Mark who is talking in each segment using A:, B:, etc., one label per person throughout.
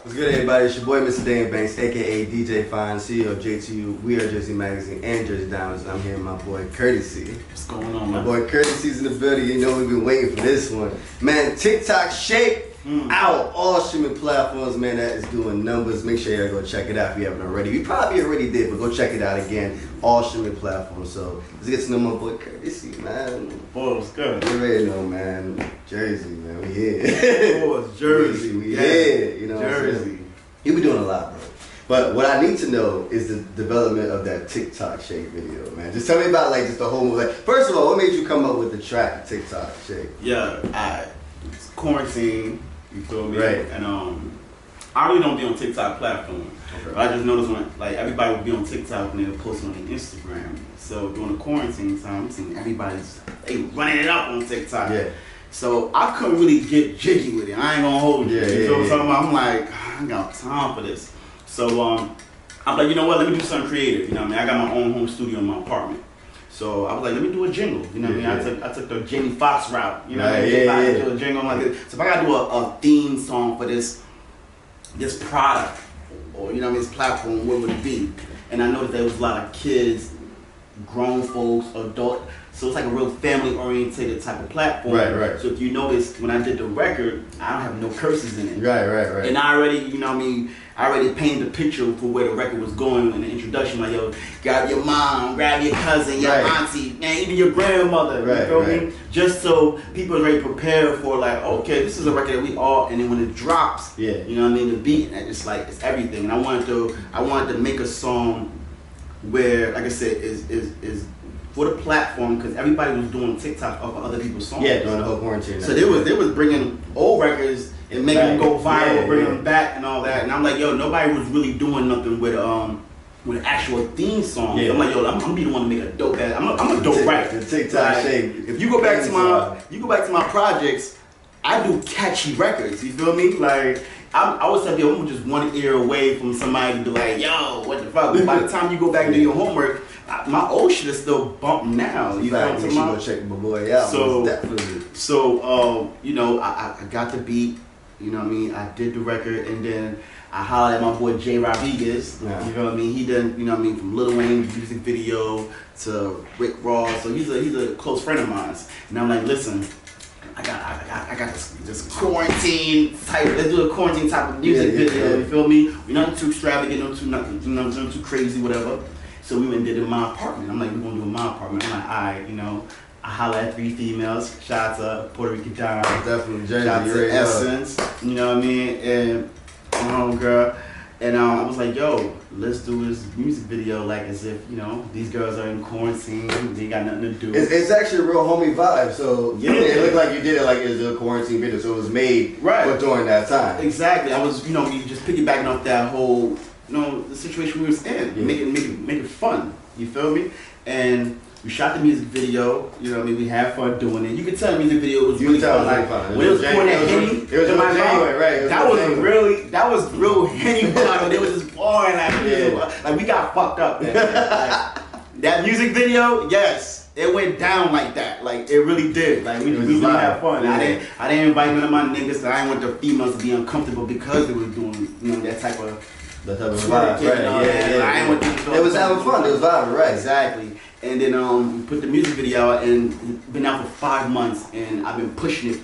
A: What's good, everybody? It's your boy, Mr. Dan Banks, aka DJ Fine, CEO of JTU, Wearejerseymagazine, and Jersey Diamonds. And I'm here with my boy Kertasy.
B: What's going on, man?
A: My boy Kertasy's in the building. You know we've been waiting for this one. Man, Tik Tok Shake out all streaming platforms. Man, that is doing numbers. Make sure y'all go check it out if you haven't already. You probably already did, but go check it out again. All streaming platforms. So let's get to know my boy Kertasy, man.
B: Boy, what's good?
A: You already know, man. Jersey, man. We here.
B: Oh, it's Jersey.
A: We here. You know what I'm
B: Jersey.
A: saying? You be doing a lot, bro. But what I need to know is the development of that Tik Tok Shake video, man. Just tell me about like just the whole movie. Like, first of all, what made you come up with the track Tik Tok Shake?
B: Yeah, it's quarantine. You feel me?
A: Right.
B: And I really don't be on TikTok platform.
A: Okay.
B: But I just noticed when like everybody would be on TikTok when they were posting on their Instagram. So during the quarantine time, I'm seeing they running it up on TikTok.
A: Yeah.
B: So I couldn't really get jiggy with it. I ain't gonna hold you.
A: Yeah,
B: You feel what I'm
A: yeah.
B: talking about? I'm like, I ain't got time for this. So I'm like, you know what? Let me do something creative. You know what I mean? I got my own home studio in my apartment. So I was like, let me do a jingle. You know what I mean? I took the Jamie Foxx route. You know what I mean?
A: Yeah,
B: I
A: yeah.
B: do a jingle like this. So if I gotta do a theme song for this product, or you know what I mean, this platform, what would it be? And I noticed there was a lot of kids, grown folks, adult. So it's like a real family-oriented type of platform.
A: Right.
B: So if you notice, when I did the record, I don't have no curses in it.
A: Right.
B: And I already, you know what I mean, I already painted the picture for where the record was going in the introduction. Like, yo, grab your mom, grab your cousin, your auntie, man, even your grandmother. You feel me? Just so people are already prepared for like, okay, this is a record that we all, and then when it drops,
A: Yeah.
B: you know what I mean, the beat, it's like, it's everything. And I wanted to make a song where, like I said, is for the platform, because everybody was doing TikTok off of other people's songs.
A: Yeah, during the whole quarantine.
B: So they was bringing old records and making them go viral, bringing them back and all that. And I'm like, yo, nobody was really doing nothing with an actual theme song.
A: Yeah.
B: I'm like, yo, I'm gonna be the one to make a dope ass. I'm a dope writer.
A: The Tik Tok Shake.
B: If you go back to my projects, I do catchy records. You feel me? Like I always tell you, I'm just one ear away from somebody to be like, yo, what the fuck? But by the time you go back and do your homework, my old shit is still bumped now. You know what I'm
A: talking about? Go check my boy out.
B: So
A: definitely.
B: So you know, I got the beat. You know what I mean? I did the record, and then I hollered at my boy Jay Rodriguez.
A: Yeah.
B: You know what I mean? He done, you know what I mean, from Lil Wayne's music video to Rick Ross. So he's a close friend of mine. And I'm like, listen, I got this quarantine type. Let's do a quarantine type of music video. You feel me? We're not too extravagant, not too crazy, whatever. So we went and did it in my apartment. I'm like, we're gonna do it in my apartment. I'm like, alright, you know. I holla at 3 females. Shout out to Puerto Rican John.
A: Definitely, Jersey.
B: Shout out to Essence. You know what I mean? And my homegirl. And I was like, yo, let's do this music video like as if, you know, these girls are in quarantine. They got nothing to do.
A: It's actually a real homie vibe. So
B: Yeah.
A: it looked like you did it like it was a quarantine video. So it was made for during that time.
B: Exactly. I was, you know, just piggybacking off that whole, you know, the situation we was in.
A: Yeah.
B: Make it fun. You feel me? And we shot the music video, you know what I mean? We had fun doing it. You could tell the music video was really fun. Like, when it was pouring that Henny,
A: it was in my January, right?
B: That was real Henny bottle. It was just pouring like we got fucked up. Man. Like, that music video, yes, it went down like that. Like it really did. Like we really had fun.
A: Yeah.
B: I didn't invite none of my niggas. I didn't want the females to be uncomfortable because they were doing, you know, that type of
A: vibe,
B: right? Yeah.
A: It was having fun. It was vibing, right?
B: Exactly. And then we put the music video out, and it's been out for 5 months, and I've been pushing it,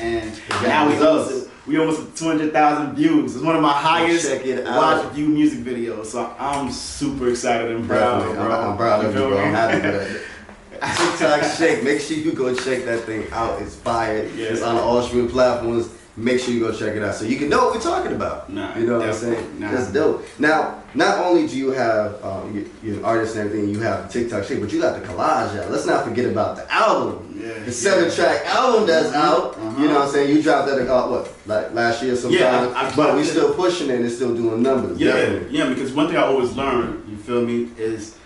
B: and now we almost at 200,000 views. It's one of my highest watch view music videos, so I'm super excited and proud.
A: I'm proud of you, bro. I'm happy with that. Tik Tok Shake. Make sure you go check that thing out. It's fire. Yeah. It's on all streaming platforms. Make sure you go check it out so you can know what we're talking about. You know what I'm saying? That's dope. Now, not only do you have you're an artist and everything, you have Tik Tok Shake, but you got the collage out. Let's not forget about the album. Yeah. The 7-track album that's out. You know what I'm saying? You dropped that like last year sometime. But we still pushing it and still doing numbers.
B: Yeah, because one thing I always learn, you feel me, is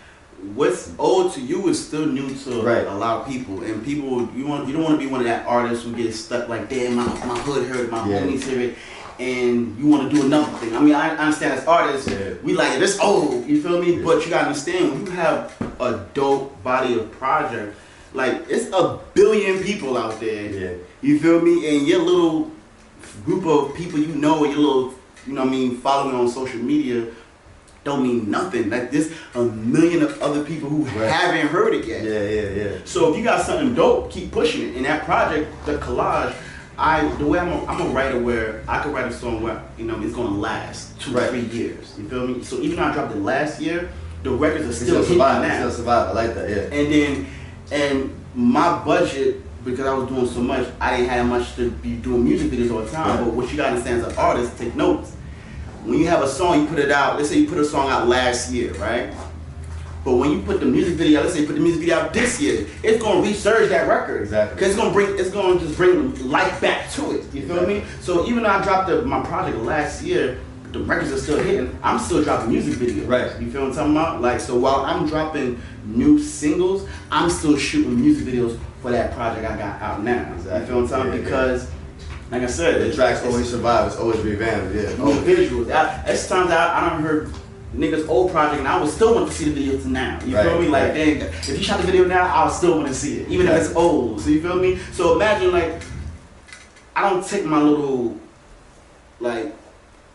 B: what's old to you is still new to a lot of people, and people you don't want to be one of that artists who gets stuck like, damn, my hood heard, my homies hear it, and you want to do another thing. I mean, I understand as artists, we like this old, you feel me? But you gotta understand, when you have a dope body of project, like it's 1 billion people out there. You feel me? And your little group of people, you know, your little you know what I mean, follow me on social media don't mean nothing. Like there's a million of other people who haven't heard it yet.
A: Yeah.
B: So if you got something dope, keep pushing it. In that project, the collage, the way I'm a writer where I could write a song where, you know, it's gonna last 2 or 3 years. You feel me? So even though I dropped it last year, the records are still hitting now.
A: Still survive. I like that, yeah.
B: And my budget, because I was doing so much, I didn't have much to be doing music videos all the time. Right. But what you gotta understand as an artist, take notes. When you have a song, you put it out, let's say you put a song out last year, right? But when you put the music video, let's say you put the music video out this year, it's gonna resurge that record.
A: Exactly.
B: Because it's gonna just bring life back to it. You feel me? So even though I dropped my project last year, the records are still hitting, I'm still dropping music videos.
A: Right.
B: You feel what I'm talking about? Like, so while I'm dropping new singles, I'm still shooting music videos for that project I got out now. Exactly. You feel what I'm talking about? Because like I said,
A: the tracks always survive. It's always revamped. Yeah.
B: New visuals. It's times I done heard niggas' old project, and I would still want to see the video to now. You feel me? Like, dang, if you shot the video now, I would still want to see it, even if it's old. So you feel me? So imagine like, I don't take my little like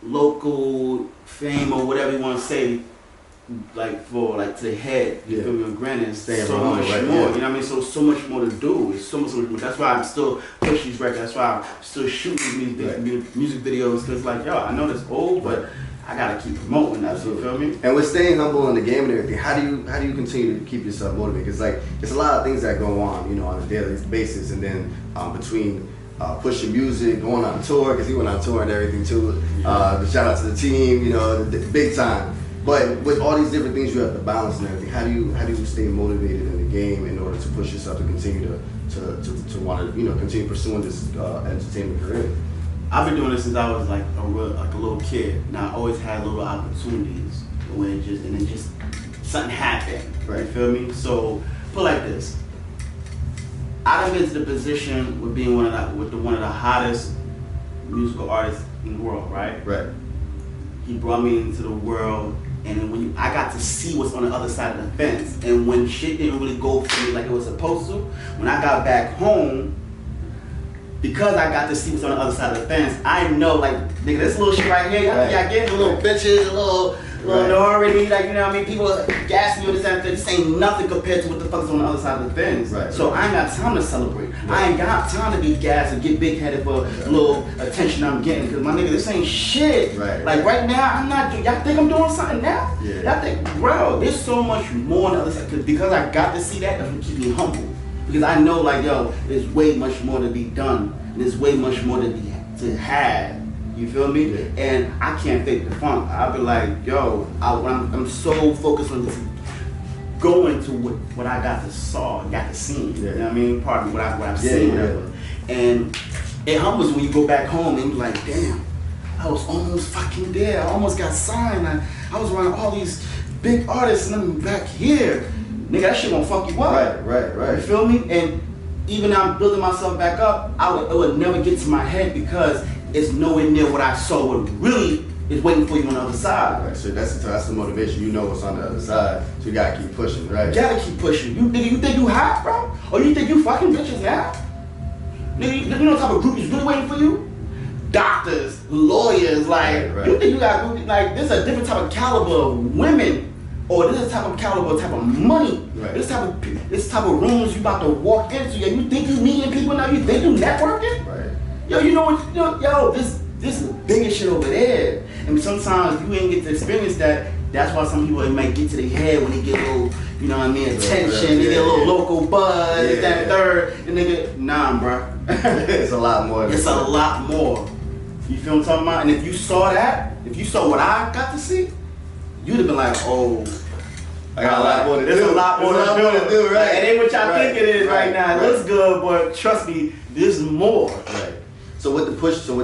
B: local fame or whatever you want to say, like for like to the head. You feel me? And granted, so much more. You know what I mean? So much more to do. It's so much more. That's why I'm still pushing these records. That's why I'm still shooting music videos. Cause like, yo, I know that's old, but I gotta keep promoting that. So you feel me?
A: And with staying humble in the game and everything, how do you continue to keep yourself motivated? Cause like, it's a lot of things that go on, you know, on a daily basis, and then between pushing music, going on tour, because he went on tour and everything too. The shout out to the team, you know, big time. But with all these different things you have to balance and everything, how do you stay motivated in the game in order to push yourself to continue to want to, you know, continue pursuing this entertainment career?
B: I've been doing this since I was like a little kid. Now I always had little opportunities when it just something happened. Right. You feel me? So put it like this. I've been to the position with being one of the hottest musical artists in the world, right?
A: Right.
B: He brought me into the world, and then I got to see what's on the other side of the fence. And when shit didn't really go for me like it was supposed to, when I got back home, because I got to see what's on the other side of the fence, I know like, nigga, this little shit right here, y'all getting a little bitches, a little already, like, you know what I mean? People gas me with this and this ain't nothing compared to what the fuck is on the other side of the fence. Right. So I ain't got time to celebrate. Right. I ain't got time to be gassed and get big headed for a little attention I'm getting. Cause my nigga, this ain't shit. Right. Like right now, I'm not, y'all think I'm doing something now? Yeah. Y'all think, bro, there's so much more on the other side. Because I got to see that, that's what keep me humble. Because I know like, yo, there's way much more to be done. And there's way much more to have. You feel me? Yeah. And I can't fake the funk. I'll be like, yo, I'm so focused on going to what I got to see. You know what I mean? Pardon me, what I've seen. Whatever. And it humbles when you go back home and you're like, damn, I was almost fucking there. I almost got signed. I was around all these big artists and I'm back here. Nigga, that shit won't fuck you up. Right. You feel me? And even though I'm building myself back up, it would never get to my head because it's nowhere near what I saw what really is waiting for you on the other side.
A: Right, so that's the motivation. You know what's on the other side, so you gotta keep pushing, right?
B: You gotta keep pushing. You think you hot, bro? Or you think you fucking bitches now? Nigga, you know what type of group is really waiting for you? Doctors, lawyers, like, you think you got a group, like, this is a different type of caliber of women, or this is type of caliber, type of money. Right. This type of rooms you about to walk into. Yeah, you think you meeting people now? You think you networking? Right. Yo, you know what? Yo, this is the biggest shit over there. And sometimes you ain't get to experience that. That's why some people might get to their head when they get a little, you know what I mean, attention. They get a little local buzz, that third, and they get, nah, bro.
A: It's a lot more.
B: It's a lot more. You feel what I'm talking about? And if you saw that, if you saw what I got to see, you'd have been like, oh,
A: I got a lot more to do.
B: There's a lot more to do, right? It ain't what y'all think it is right now. It looks good, but trust me, there's more.
A: Right. So with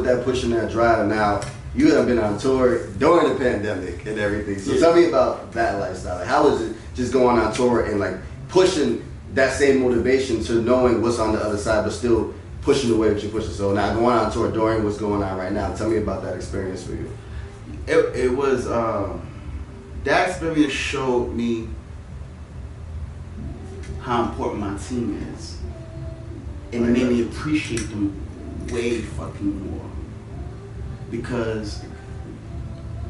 A: that push and that drive now, you have been on tour during the pandemic and everything. So tell me about that lifestyle. Like, how was it just going on tour and like pushing that same motivation to knowing what's on the other side, but still pushing the way that you're pushing? So now going on tour during what's going on right now. Tell me about that experience for you.
B: It was that experience showed me how important my team is, and it made me appreciate them way fucking more. Because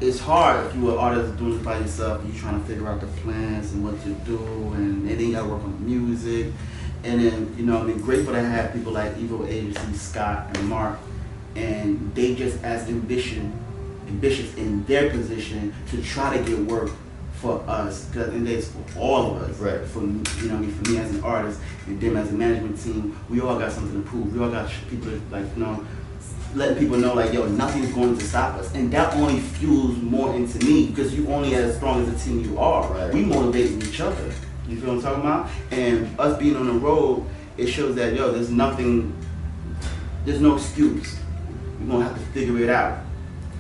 B: it's hard if you're an artist doing it by yourself and you're trying to figure out the plans and what to do, and then you gotta work on the music. And then, you know, I mean, grateful to have people like Evo Agency, Scott, and Mark, and they just as ambitious in their position to try to get work for us, because in this for all of us,
A: right?
B: For you know, I mean, for me as an artist and them as a management team, we all got something to prove. We all got people that, like, you know, letting people know, like, yo, nothing's going to stop us, and that only fuels more into me, because you only as strong as the team you are.
A: Right.
B: We motivating each other. You feel what I'm talking about? And us being on the road, it shows that, yo, there's no excuse. We're gonna have to figure it out.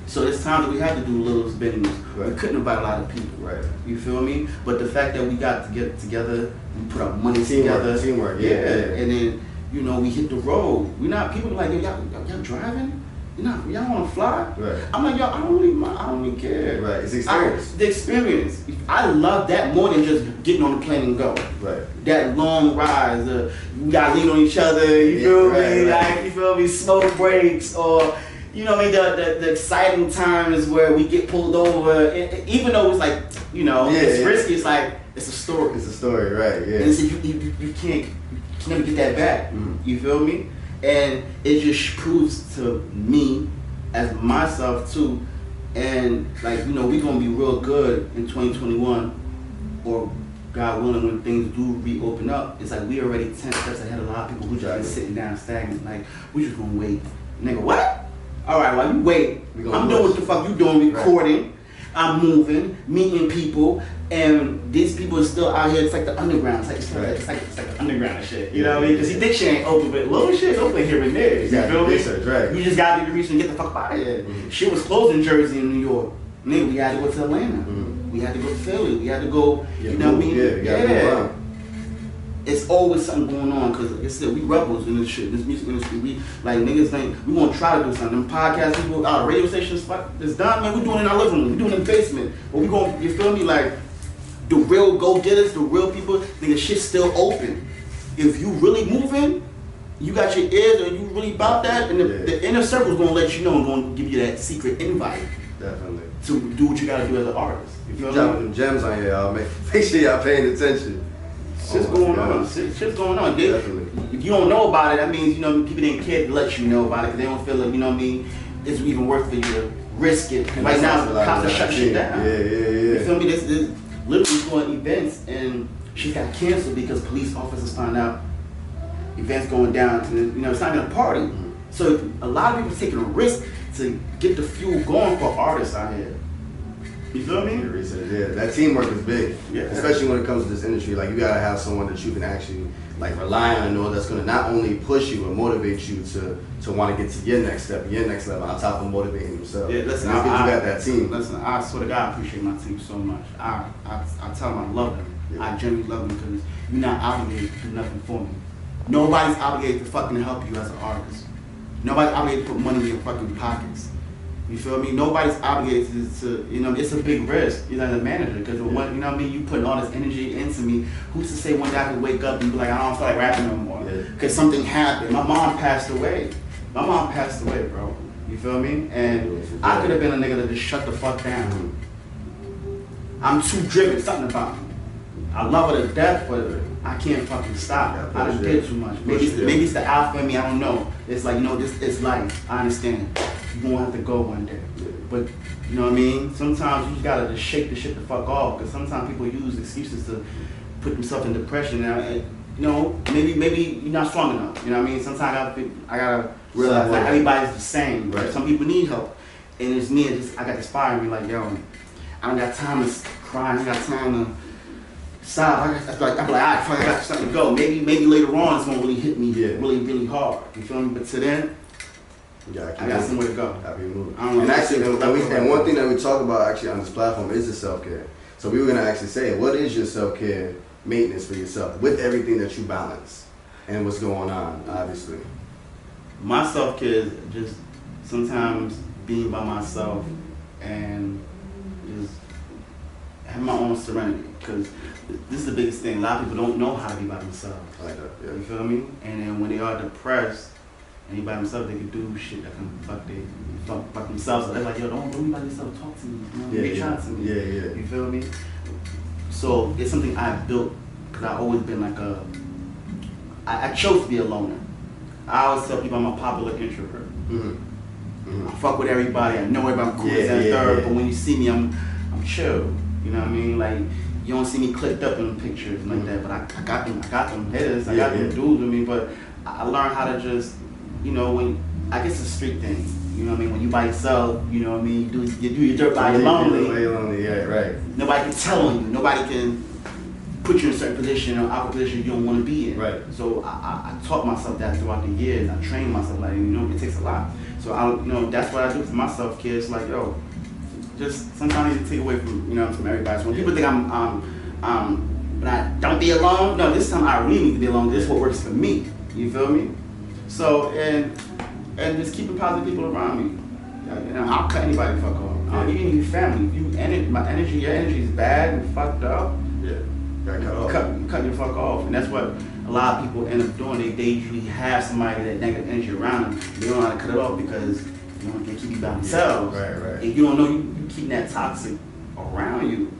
B: So it's time that we had to do little spinnings. Right. We couldn't invite a lot of people.
A: Right.
B: You feel me? But the fact that we got to get together, we put our money together.
A: Teamwork, yeah.
B: And then, you know, we hit the road. We not, people are like, yo, y'all driving? Y'all wanna fly?
A: Right.
B: I'm like, yo, I don't really care.
A: Right, it's experience.
B: The experience. I love that more than just getting on the plane and go.
A: Right.
B: That long ride, we gotta lean on each other, you feel me?
A: Right.
B: Like, you feel me? Smoke breaks, or, you know what I mean, the exciting times where we get pulled over, even though it's like, you know, it's risky, it's like, it's a story.
A: It's a story, right, yeah.
B: And it's, you can't never get that back, you feel me? And it just proves to me, as myself too, and like, you know, we're gonna be real good in 2021, or God willing, when things do reopen up. It's like we already 10 steps ahead of a lot of people who just been sitting down stagnant. Like, we just gonna wait. Nigga, what? All right, while you wait, I'm doing what the fuck you doing, recording. Right. I'm moving, meeting people, and these people are still out here. It's like the underground. It's like the underground shit. You know what I mean? Because you think shit ain't open, but little shit open here and there. You feel me?
A: Research, right.
B: You just got to do the research and get the fuck out of here. Shit was closed in Jersey and New York. Nigga, we had to go to Atlanta. We had to go to Philly. We had to go. You know what I mean?
A: Yeah.
B: It's always something going on, because like I said, we rebels in this shit, this music industry. We like niggas think we gonna try to do something. Them podcast people, our radio stations, it's done, man. We doing it in our living room, we doing it in the basement. But we gonna, you feel me? Like the real go-getters, the real people, nigga, shit's still open. If you really moving, you got your ears, or you really about that, and the inner circle's gonna let you know and gonna give you that secret invite.
A: Definitely.
B: To do what you gotta do as an artist. You feel me?
A: Dropping them gems on here, y'all. Make sure y'all paying attention.
B: Shit's going on. Shit's going on. If you don't know about it, that means, you know, people didn't care to let you know about it, because they don't feel like, you know what I mean, it's even worth for you to risk it. Right now, the cops are shutting shit down.
A: Yeah.
B: You feel me? This literally going events, and shit got canceled because police officers found out events going down, to, you know, it's not even a party. So a lot of people taking a risk to get the fuel going for artists out here. You feel me?
A: Yeah, that teamwork is big. Yeah. Especially when it comes to this industry. Like, you gotta have someone that you can actually like rely on and know that's gonna not only push you and motivate you to want to get to your next step, your next level, on top of motivating yourself.
B: Yeah, listen,
A: you got that team.
B: Listen, I swear to God, I appreciate my team so much. I tell them I love them. Yeah. I genuinely love them, because you're not obligated to do nothing for me. Nobody's obligated to fucking help you as an artist. Nobody's obligated to put money in your fucking pockets. You feel me? Nobody's obligated to, you know, it's a big risk, you know, as a manager, because you know what I mean, you putting all this energy into me. Who's to say one day I could wake up and be like, I don't feel like rapping no more, because something happened. My mom passed away. Bro. You feel me? And I could have been a nigga that just shut the fuck down. I'm too driven, something about me. I love her to death, but I can't fucking stop. I just did too much. Maybe it's the alpha in me, I don't know. It's like, you know, this is life. I understand. You're gonna have to go one day. But, you know what I mean? Sometimes you just gotta just shake the shit the fuck off, because sometimes people use excuses to put themselves in depression. And, you know, maybe you're not strong enough. You know what I mean? Sometimes I gotta realize that everybody's the same. Right? Some people need help. And it's me, I got this fire in me, like, yo, I don't got time to cry, I don't got time to stop. I'm like, all right, I got something to go. Maybe later on it's gonna really hit me really hard. You feel me? But to then, I got somewhere to go.
A: Happy moving. And actually, and one thing that we talk about actually on this platform is the self-care. So we were gonna actually say, what is your self-care maintenance for yourself with everything that you balance and what's going on, obviously?
B: My self-care is just sometimes being by myself and just have my own serenity, because this is the biggest thing. A lot of people don't know how to be by themselves.
A: I like that. Yeah.
B: You feel me? And then when they are depressed Anybody themselves, they can do shit that can fuck themselves. So they're like, yo, don't be by yourself, talk to me. You know, reach out to me.
A: Yeah.
B: You feel me? So it's something I built because I've always been like I chose to be a loner. I always tell people I'm a popular introvert. I fuck with everybody. I know everybody. I'm cool as that third. But when you see me, I'm chill. You know what I mean? Like you don't see me clicked up in pictures and like that. But I got them hitters. I got them dudes with me. But I learned how to just, you know, when I guess it's a street thing. You know what I mean? When you by yourself, you know what I mean? You do your dirt by your lonely.
A: Yeah, right.
B: Nobody can tell on you. Nobody can put you in a certain position or awkward position you don't want to be in.
A: Right.
B: So I taught myself that throughout the years. I trained myself like, you know, it takes a lot. So that's what I do for myself, kids. Like, yo, just sometimes I need to take away from, you know, from everybody. So when people think when I don't be alone, no, this time I really need to be alone. This is what works for me. You feel me? So and just keeping positive people around me. You know, I'll cut anybody the fuck off. Even your family. Your energy is bad and fucked up.
A: Yeah.
B: Cut your fuck off, and that's what a lot of people end up doing. They usually have somebody that negative energy around them. They don't know how to cut it off because you know they keep you by themselves.
A: Right.
B: And you don't know you keep that toxic around you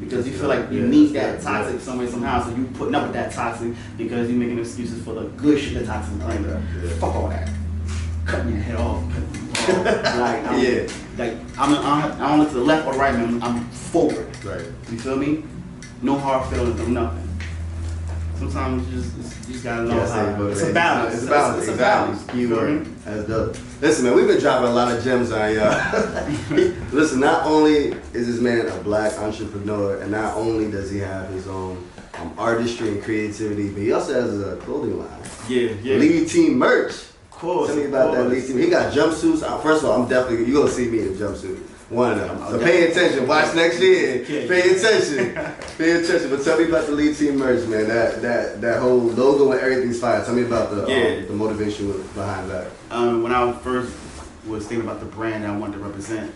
B: because you feel like you need that toxic some way somehow. So you putting up with that toxic because you're making excuses for the good shit that toxic is like. Fuck all that. Cutting your head off. Like I don't look to the left or right, man. I'm forward.
A: Right.
B: You feel me? No hard feelings, no nothing. Sometimes you just gotta know how. It's a balance.
A: It's a balance.
B: It's a balance.
A: Keyword. That's dope. Listen, man, we've been dropping a lot of gems on y'all. Listen, not only is this man a black entrepreneur, and not only does he have his own artistry and creativity, but he also has a clothing line.
B: Yeah.
A: Lead Team merch.
B: Of course.
A: Tell me about that Lead Team. He got jumpsuits. First of all, you're gonna see me in a jumpsuit. One of them. So pay attention. Watch next year. Pay attention. But tell me about the Lead Team merch, man. That whole logo and everything's fire. Tell me about the motivation behind that.
B: When I first was thinking about the brand I wanted to represent,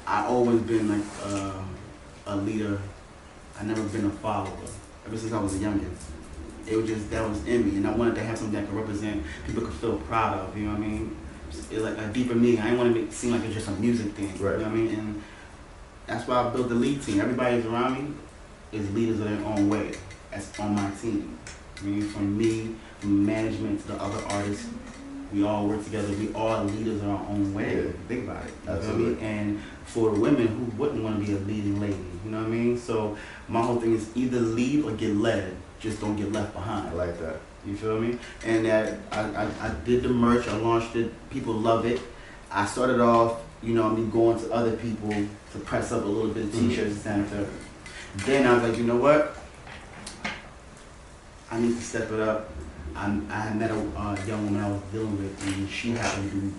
B: I always been like a leader. I never been a follower. Ever since I was a youngin'. That was in me, and I wanted to have something that could represent, people could feel proud of, you know what I mean? It's like a deeper meaning. I didn't want to make it seem like it's just a music thing,
A: right.
B: You know what I mean? And that's why I built the Lead Team. Everybody who's around me is leaders of their own way. That's on my team. I mean, from me, from management to the other artists, we all work together. We all leaders of our own way. Yeah. Think about it. You know what I mean? And for the women, who wouldn't want to be a leading lady? You know what I mean? So my whole thing is either lead or get led. Just don't get left behind.
A: I like that.
B: You feel me? And that I did the merch, I launched it, people love it. I started off, you know, going to other people to press up a little bit of t-shirts and stuff. Then I was like, you know what? I need to step it up. I had met a young woman I was dealing with, and she happened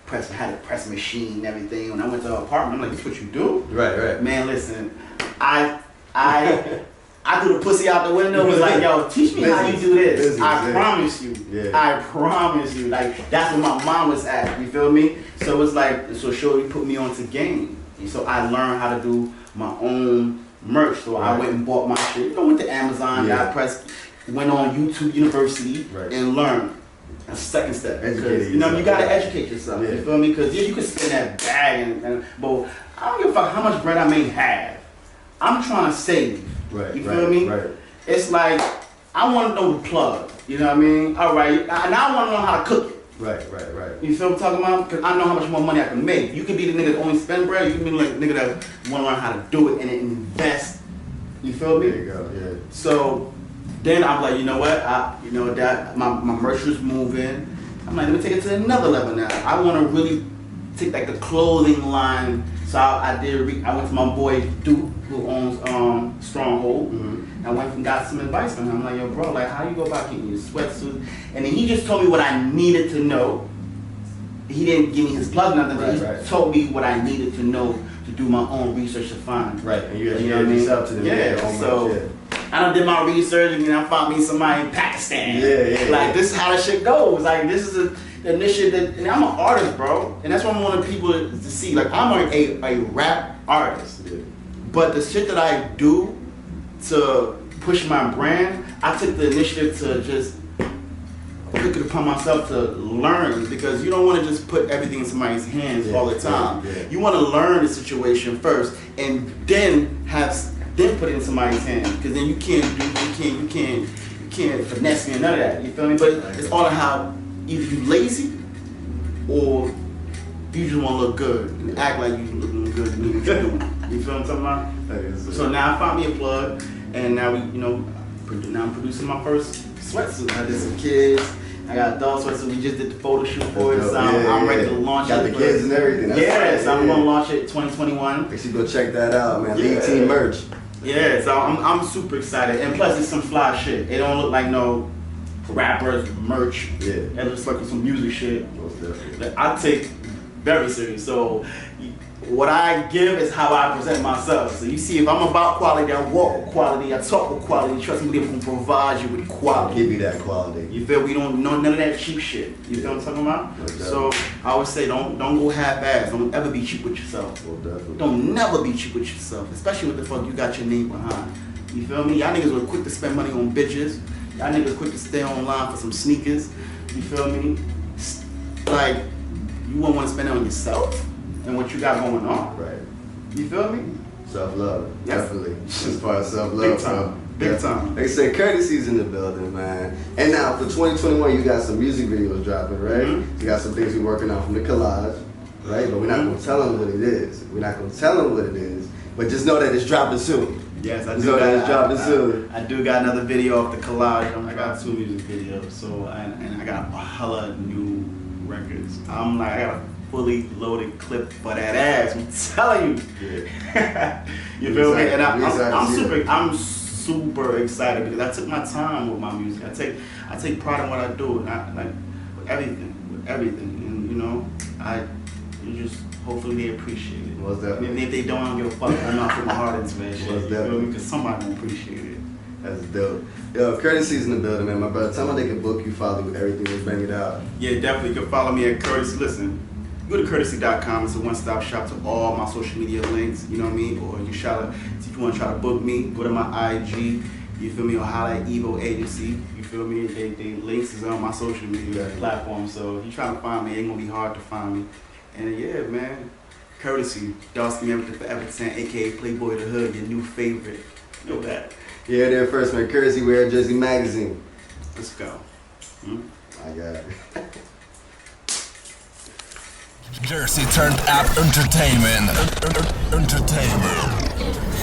B: to had a press machine and everything. When I went to her apartment, I'm like, this what you do?
A: Right.
B: Man, listen, I threw the pussy out the window, was like, yo, teach me how you do this. I promise you. Yeah. I promise you. Like, that's where my mom was at, you feel me? So it's like, so Shorty put me onto game. And so I learned how to do my own merch. So I went and bought my shit. You know, went to Amazon, got pressed, went on YouTube University and learned. That's the second step. Because, you know, you gotta educate yourself, you feel me? Because you can spend that bag but I don't give a fuck how much bread I may have. I'm trying to save. You feel me?
A: Right.
B: It's like, I want to know the plug. You know what I mean? All right. And I want to know how to cook it.
A: Right.
B: You feel what I'm talking about? Because I know how much more money I can make. You can be the nigga that only spend bread. You can be like the nigga that want to learn how to do it and invest. You feel me?
A: There you go. Yeah.
B: So then I'm like, you know what? That my merch was moving. I'm like, let me take it to another level now. I want to really take like the clothing line. So I went to my boy Duke, who owns Stronghold. I went and got some advice from him. I'm like, yo, bro, like, how you go about getting your sweatsuit? And then he just told me what I needed to know. He didn't give me his plug, nothing. He told me what I needed to know to do my own research to find.
A: Right, and you
B: know what I mean?
A: Yourself to the
B: so I done did my research, and then I found me somebody in Pakistan. Like, this is how that shit goes. Like, this is an initiative, and I'm an artist, bro. And that's what I want people to see. Like, I'm a rap artist. But the shit that I do to push my brand, I took the initiative to just took it upon myself to learn, because you don't want to just put everything in somebody's hands all the time. You want to learn the situation first, and then put it in somebody's hands, because then you can't finesse me or none of that. You feel me? But it's all how either you lazy or you just want to look good and act like you looking good and do what you're doing. You feel what I'm talking about? So now I found me a plug, and now now I'm producing my first sweatsuit. I did some kids. I got adult sweatsuit. We just did the photo shoot for it, so I'm ready to launch it.
A: Got the kids and everything.
B: So I'm gonna launch it 2021.
A: Make sure you go check that out, man. Lead Team merch.
B: Yeah, so I'm super excited, and plus it's some fly shit. It don't look like no rappers merch. It looks like some music shit.
A: Most definitely.
B: I take very serious. So what I give is how I present myself. So you see, if I'm about quality, I walk with quality, I talk with quality. Trust me, we can provide you with quality.
A: Give you that quality.
B: You feel? We don't know none of that cheap shit. You feel what I'm talking about? So I always say, don't go half-ass. Don't ever be cheap with yourself.
A: Well, definitely.
B: Don't never be cheap with yourself, especially what the fuck you got your name behind. You feel me? Y'all niggas were quick to spend money on bitches. Y'all niggas quick to stay online for some sneakers. You feel me? Like, you won't want to spend it on yourself and what you got going on.
A: Right.
B: You feel me?
A: Self-love, definitely. As far as self-love.
B: Big time. Big time.
A: They say Kertasy's in the building, man. And now for 2021, you got some music videos dropping, right? You got some things we're working on from the collage, right? But we're not going to tell them what it is. We're not going to tell them what it is. But just know that it's dropping soon.
B: Yes, I
A: do.
B: It's dropping soon. I do got another video of the collage. I got 2 music videos. So, and I got a hella new records. I got a fully loaded clip for that ass. I'm telling you. You feel me? And I'm super excited because I took my time with my music. I take pride in what I do, and I like with everything. And you just hopefully they appreciate it. Even if they don't, I don't give a fuck. I'm not putting my heart into that shit. You feel me? Because somebody will appreciate it.
A: That's dope. Yo, Kertasy's in the building, man. My brother, tell me they can book you, follow with everything that's banging out.
B: Yeah, definitely. You can follow me at Kertasy. Listen, go to Kertasy.com. It's a one-stop shop to all my social media links. You know what I mean? Or if you want to try to book me, go to my IG. You feel me? Or holla at Evo Agency. You feel me? They links is on my social media platform. So if you're trying to find me, it ain't gonna be hard to find me. And yeah, man, Kertasy, Dawson Everything Forever 10, aka Playboy the Hood, your new favorite. You know that.
A: Yeah, there first, man. Kertasy, Wearejerseymagazine.
B: Let's go.
A: I got it.
C: Jersey turned up entertainment. Entertainment.